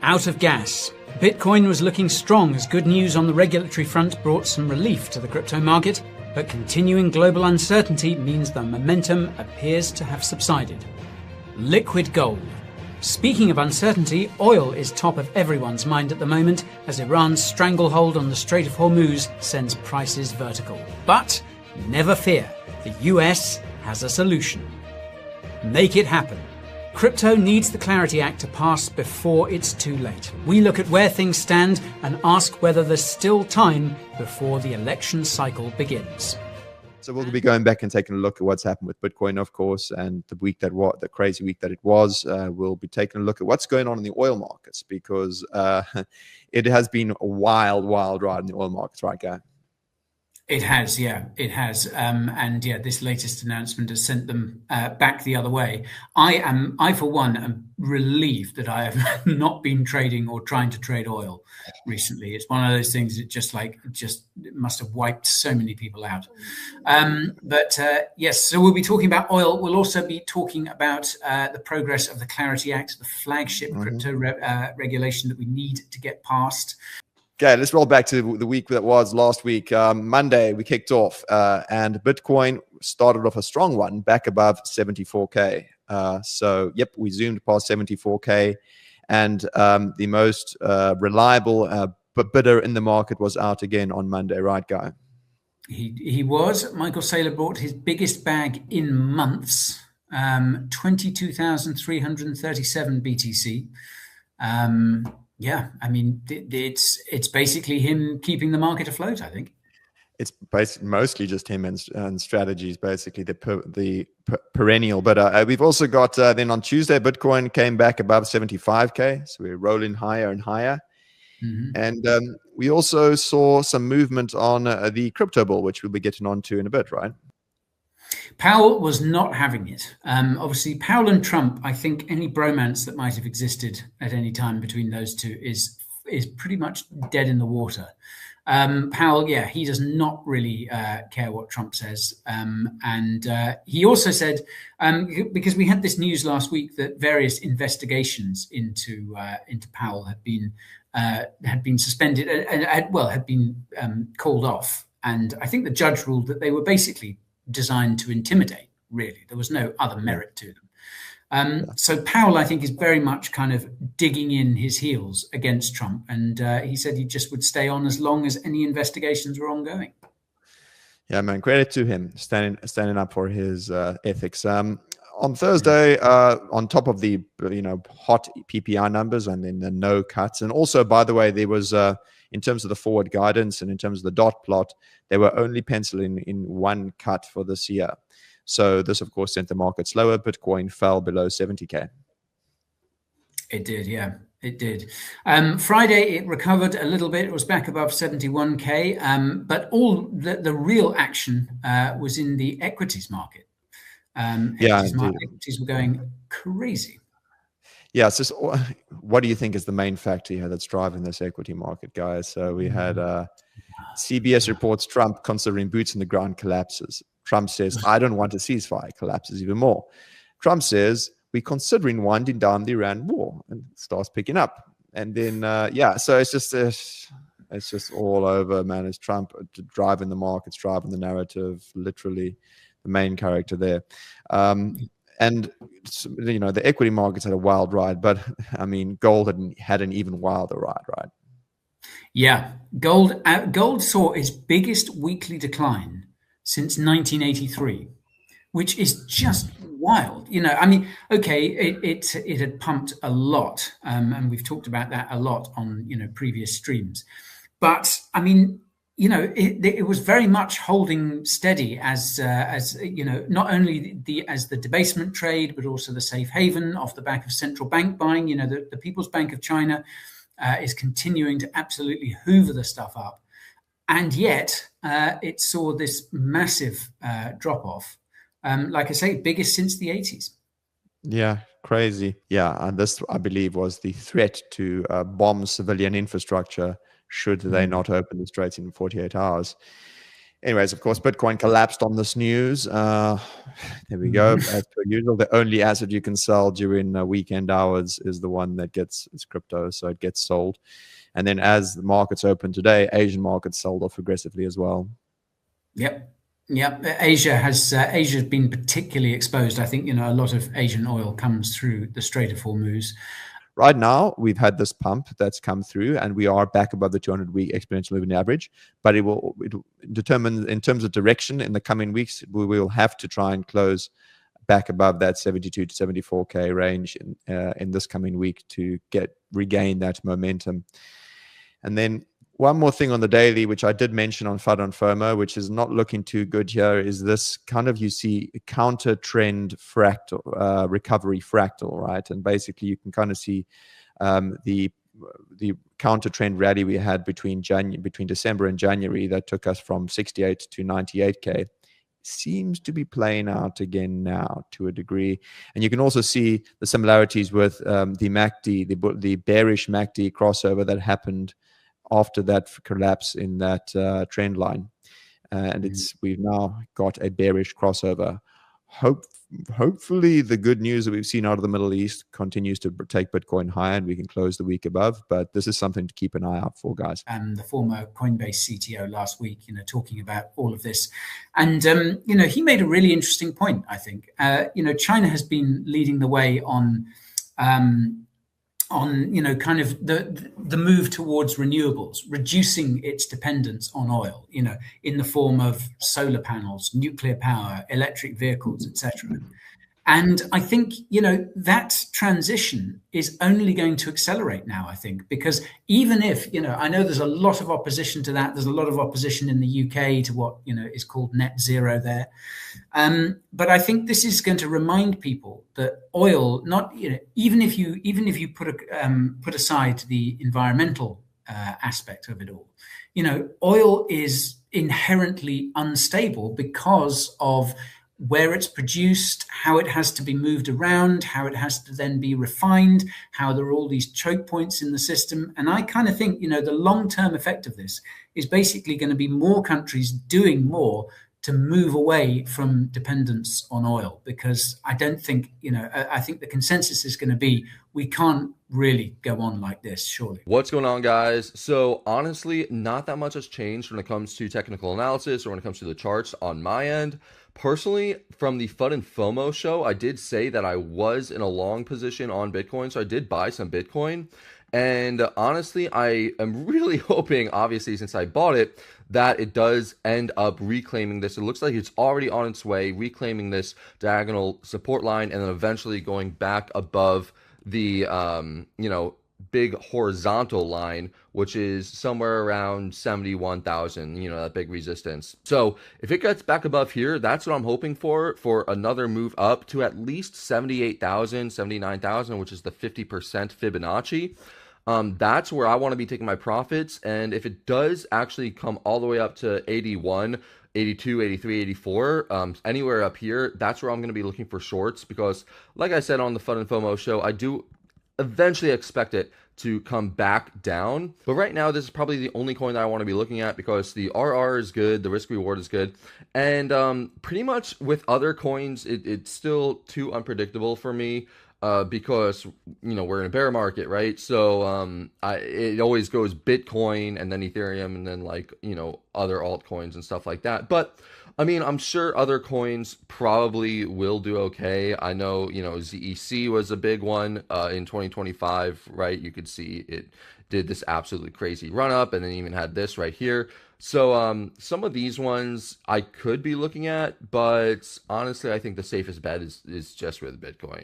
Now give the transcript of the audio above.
Out of gas. Bitcoin was looking strong as good news on the regulatory front brought some relief to the crypto market, but continuing global uncertainty means the momentum appears to have subsided. Liquid gold. Speaking of uncertainty, oil is top of everyone's mind at the moment as Iran's stranglehold on the Strait of Hormuz sends prices vertical. But never fear, the US has a solution. Make it happen. Crypto needs the Clarity Act to pass before it's too late. We look at where things stand and ask whether there's still time before the election cycle begins. So we'll be going back and taking a look at what's happened with Bitcoin, of course, and the crazy week that it was. We'll be taking a look at what's going on in the oil markets because it has been a wild ride in the oil markets, right, Guy? It has, yeah, it has. And yeah, this latest announcement has sent them back the other way. I for one, am relieved that I have not been trading or trying to trade oil recently. It's one of those things that just it must have wiped so many people out. But yes, so we'll be talking about oil. We'll also be talking about the progress of the Clarity Act, the flagship crypto regulation that we need to get passed. Okay, let's roll back to the week that was last week. Monday, we kicked off and Bitcoin started off a strong one back above 74K. So, yep, we zoomed past 74K. And the most reliable bidder in the market was out again on Monday, right, Guy? He was. Michael Saylor bought his biggest bag in months, 22,337 BTC. Yeah, I mean, it's basically him keeping the market afloat, I think. It's basically mostly just him and strategies, basically the perennial. But we've also got then on Tuesday, Bitcoin came back above 75K. So we're rolling higher and higher. And we also saw some movement on the crypto bull, which we'll be getting onto in a bit, right? Powell was not having it. Obviously, Powell and Trump, I think any bromance that might have existed at any time between those two is pretty much dead in the water. Powell, yeah, he does not really care what Trump says. And he also said, because we had this news last week that various investigations into Powell had been suspended and had been called off. And I think the judge ruled that they were basically designed to intimidate, really. There was no other merit to them. So Powell, I think, is very much kind of digging in his heels against Trump. And he said he just would stay on as long as any investigations were ongoing. Yeah, man, credit to him, standing up for his ethics. On Thursday, on top of the hot PPI numbers and then the no cuts. And also, by the way, there was... in terms of the forward guidance and in terms of the dot plot, they were only penciling in one cut for this year. So this, of course, sent the market slower. Bitcoin fell below 70K. It did, yeah, it did. Friday, it recovered a little bit. It was back above 71K. But all the real action was in the equities market. Equities were going crazy. Yeah, so what do you think is the main factor here that's driving this equity market, guys? So we had CBS reports Trump considering boots on the ground collapses. Trump says, I don't want a ceasefire, collapses even more. Trump says, we're considering winding down the Iran war, and starts picking up. And then, so it's just all over, man. It's Trump driving the markets, driving the narrative, literally the main character there. And the equity markets had a wild ride, but I mean, gold had an even wilder ride, right? Yeah, gold saw its biggest weekly decline since 1983, which is just wild. I mean, okay, it had pumped a lot, and we've talked about that a lot on previous streams, but I mean, it was very much holding steady as not only as the debasement trade, but also the safe haven off the back of central bank buying. The People's Bank of China is continuing to absolutely hoover the stuff up. And yet it saw this massive drop off. Like I say, biggest since the 80s. Yeah, crazy. Yeah, and this, I believe, was the threat to bomb civilian infrastructure should they not open the straits in 48 hours. Anyways, of course, Bitcoin collapsed on this news. There we go. As per usual, the only asset you can sell during weekend hours is the one that is crypto, so it gets sold. And then as the markets open today, Asian markets sold off aggressively as well. Yep. Yep. Asia's been particularly exposed. I think, a lot of Asian oil comes through the Strait of Hormuz. Right now, we've had this pump that's come through, and we are back above the 200-week exponential moving average. But it will determine, in terms of direction, in the coming weeks, we will have to try and close back above that 72 to 74K range in this coming week to regain that momentum. And then one more thing on the daily, which I did mention on FUD on FOMO, which is not looking too good here, is this kind of, you see, counter trend fractal, recovery fractal, right? And basically you can kind of see the counter trend rally we had between December and January that took us from 68 to 98K. Seems to be playing out again now to a degree. And you can also see the similarities with the MACD, the bearish MACD crossover that happened after that collapse in that trend line. And we've now got a bearish crossover. Hopefully the good news that we've seen out of the Middle East continues to take Bitcoin higher and we can close the week above. But this is something to keep an eye out for, guys. The former Coinbase CTO last week, talking about all of this. And, he made a really interesting point, I think. China has been leading the way on kind of the move towards renewables, reducing its dependence on oil, in the form of solar panels, nuclear power, electric vehicles, etc. And I think, that transition is only going to accelerate now, I think, because even if, I know there's a lot of opposition to that. There's a lot of opposition in the UK to what, is called net zero there. But I think this is going to remind people that oil, not, even if you put aside the environmental aspect of it all, oil is inherently unstable because of where it's produced, how it has to be moved around, how it has to then be refined, how there are all these choke points in the system. And I kind of think, the long-term effect of this is basically going to be more countries doing more to move away from dependence on oil, because I don't think, I think the consensus is going to be, we can't really go on like this, surely. What's going on, guys? So honestly, not that much has changed when it comes to technical analysis or when it comes to the charts on my end. Personally, from the FUD and FOMO show, I did say that I was in a long position on Bitcoin, so I did buy some Bitcoin. And honestly, I am really hoping, obviously, since I bought it, that it does end up reclaiming this. It looks like it's already on its way, reclaiming this diagonal support line, and then eventually going back above the, big horizontal line, which is somewhere around 71,000, that big resistance. So if it gets back above here, that's what I'm hoping for another move up to at least 78,000, 79,000, which is the 50% Fibonacci. That's where I want to be taking my profits. And if it does actually come all the way up to 81, 82, 83, 84, anywhere up here, that's where I'm going to be looking for shorts, because like I said on the FUD and FOMO show, I do eventually expect it to come back down. But right now, this is probably the only coin that I want to be looking at, because the RR is good, the risk reward is good. And pretty much with other coins, it's still too unpredictable for me. Because, we're in a bear market, right? So it always goes Bitcoin and then Ethereum and then other altcoins and stuff like that. But I mean, I'm sure other coins probably will do okay. I know, ZEC was a big one in 2025, right? You could see it did this absolutely crazy run up and then even had this right here. So some of these ones I could be looking at, but honestly, I think the safest bet is just with Bitcoin.